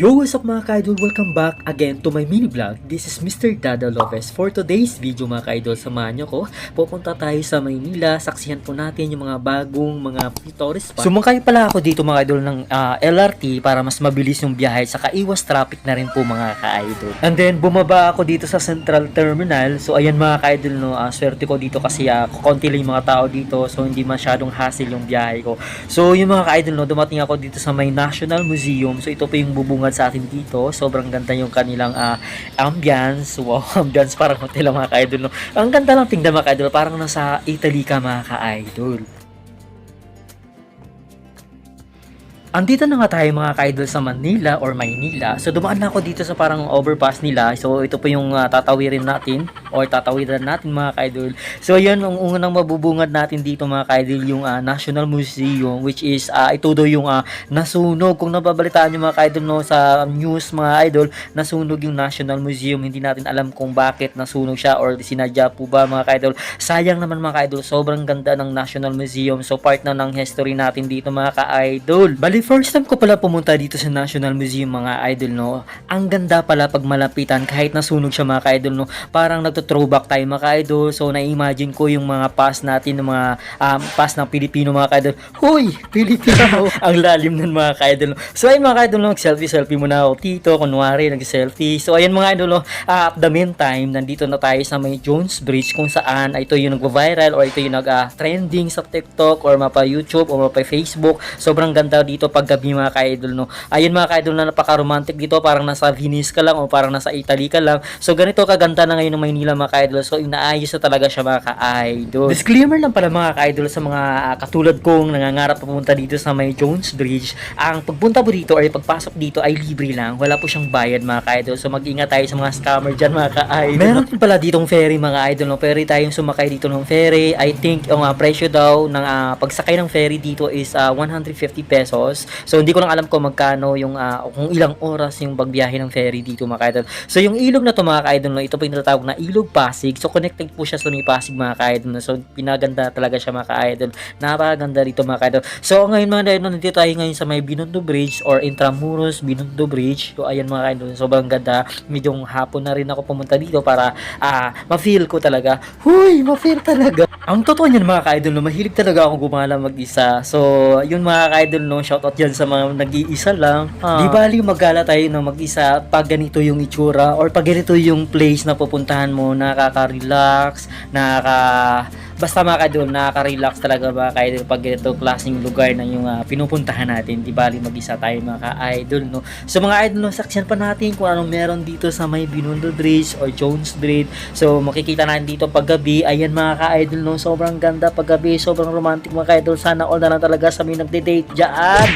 Yo, what's up mga ka-idol? Welcome back again to my mini vlog. This is Mr. Dada Lopez. For today's video mga ka-idol, samahan nyo ko. Pupunta tayo sa Maynila. Saksihan po natin yung mga bagong mga tourist spot. Sumakay pala ako dito mga idol ng LRT para mas mabilis yung biyahe. Saka iwas traffic na rin po mga ka-idol. And then bumaba ako dito sa Central Terminal. So ayan mga ka-idol, no, swerte ko dito kasi konti lang yung mga tao dito. So hindi masyadong hassle yung biyahe ko. So yung mga ka-idol, no, dumating ako dito sa may National Museum. So ito po yung bubungad sa atin dito. Sobrang ganda yung kanilang ambience. Wow, ambience parang hotel mga ka-idol, no? Ang ganda lang tingnan mga ka-idol. Parang nasa Italy ka mga ka-idol. Andito na nga tayo mga ka-idol sa Manila or Maynila. So dumaan na ako dito sa parang overpass nila. So ito po yung tatawirin natin or tatawiran natin mga ka-idol. So yan ang unang mabubungad natin dito mga ka-idol, yung National Museum, which is ito daw yung nasunog. Kung nababalitaan nyo mga ka-idol, no, sa news mga idol, nasunog yung National Museum. Hindi natin alam kung bakit nasunog siya or sinadya po ba mga ka-idol. Sayang naman mga ka-idol, sobrang ganda ng National Museum. So part na ng history natin dito mga ka-idol. First time ko pala pumunta dito sa National Museum mga idol, no. Ang ganda pala pag malapitan kahit nasunog siya mga ka-idol, no. Parang nagto-throwback tayo mga ka-idol. So na-imagine ko yung mga past natin, ng mga past ng Pilipino mga ka-idol. Hoy, Pilipino! Ang lalim nun mga ka-idol, no. So ayun mga ka-idol, no, selfie muna ako dito. Kunwari, nag-selfie. So ayun mga idol, no, at the meantime, nandito na tayo sa may Jones Bridge kung saan ito yung nag-viral or ito yung nag-trending sa TikTok or mapa YouTube or mapa Facebook. Sobrang ganda dito paggabi mga ka-idol, no. Ayun mga ka-idol, na napaka-romantic dito, parang nasa Venice ka lang o parang nasa Italy ka lang. So ganito kaganda na ngayon ng Maynila mga ka-idol. So inaayos na talaga siya mga ka-idol. Disclaimer lang pala mga ka-idol sa mga katulad kong nangangarap pumunta dito sa may Jones Bridge. Ang pagpunta po dito or pagpasok dito ay libre lang. Wala po siyang bayad mga ka-idol. So mag-ingat tayo sa mga scammer dyan mga ka-idol. Meron din pala ditong ferry mga idol, no. Ferry tayong sumakay dito ng ferry. I think yung presyo daw ng pagsakay ng ferry dito is 150 pesos. So hindi ko lang alam kung magkano yung kung ilang oras yung pagbiyahe ng ferry dito mga ka-idol. So yung ilog na to mga ka-idol, no, ito po yung tinatawag na Ilog Pasig. So connected po siya sa may Pasig mga ka-idol, no. So pinaganda talaga siya mga ka-idol. Napakaganda dito mga ka-idol. So ngayon mga ka-idol, nandito tayo ngayon sa may Binondo Bridge or Intramuros Binondo Bridge. So ayan mga ka-idol, sobrang ganda. Medyo hapon na rin ako pumunta dito para ma-feel ko talaga. Huy, ma-feel talaga. Ang totoo niyan mga ka-idol, no, mahilig talaga ako gumala mag-isa. So yun mga ka-idol, no, shoutout dyan sa mga nag-iisa lang. Di bali magala tayo na mag-isa pag ganito yung itsura or pag ganito yung place na pupuntahan mo, nakaka-relax, basta mga ka-idol, nakaka-relax talaga mga ka-idol pag ganito klaseng lugar na yung pinupuntahan natin. Di bali mag-isa tayo mga ka-idol, no. So mga idol, no, saksiyan pa natin kung anong meron dito sa may Binondo Bridge or Jones Bridge. So makikita natin dito paggabi. Ayan mga ka-idol, no, sobrang ganda paggabi, sobrang romantic mga ka-idol. Sana all na lang talaga sa may nagde-date dyan.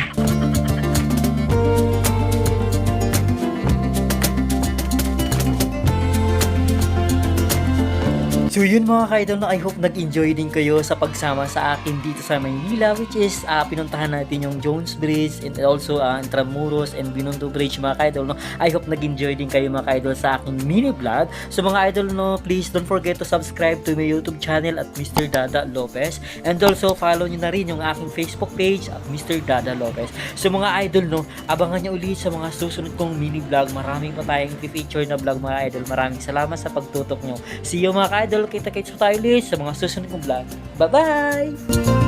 So yun mga ka-idol, no, I hope nag-enjoy din kayo sa pagsama sa akin dito sa Maynila, which is pinuntahan natin yung Jones Bridge and also Intramuros and Binondo Bridge mga ka-idol, no. I hope nag-enjoy din kayo mga ka-idol sa aking mini vlog. So mga idol, no, please don't forget to subscribe to my YouTube channel at Mr. Dada Lopez, and also follow nyo na rin yung aking Facebook page at Mr. Dada Lopez. So mga idol, no, abangan nyo ulit sa mga susunod kong mini vlog. Maraming pa tayong feature na vlog mga idol. Maraming salamat sa pagtutok nyo. See you mga ka-idol. Kita-kits tayo ulit sa mga susunod kong vlog. Bye-bye!